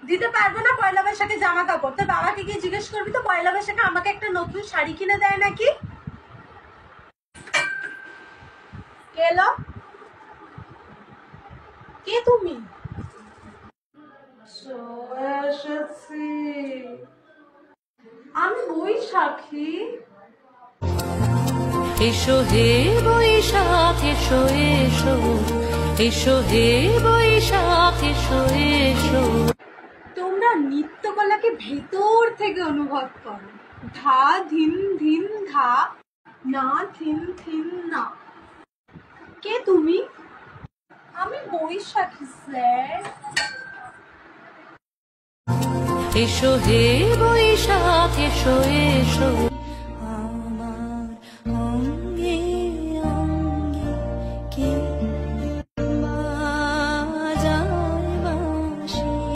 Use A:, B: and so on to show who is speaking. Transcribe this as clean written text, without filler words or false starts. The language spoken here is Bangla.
A: দিতে পারবো না পয়লা বৈশাখে জামা কাপড়। তো বাবাকে গিয়ে জিজ্ঞেস করবি তো পয়লা বৈশাখে আমাকে একটা নতুন শাড়ি কিনে দেয় নাকি। কে এলো? কে তুমি? আমি বৈশাখী।
B: এসো হে বৈশাখ এসো এসো, এসো হে বৈশাখ এসো এসো।
A: তোমরা নৃত্যকলাকে ভেতর থেকে অনুভব করো। ধা ধিন ধিন ধা, না থিন থিন না। কে তুমি? আমি বৈশাখী স্যার।
B: এসো হে বৈশাখ এসো এসো।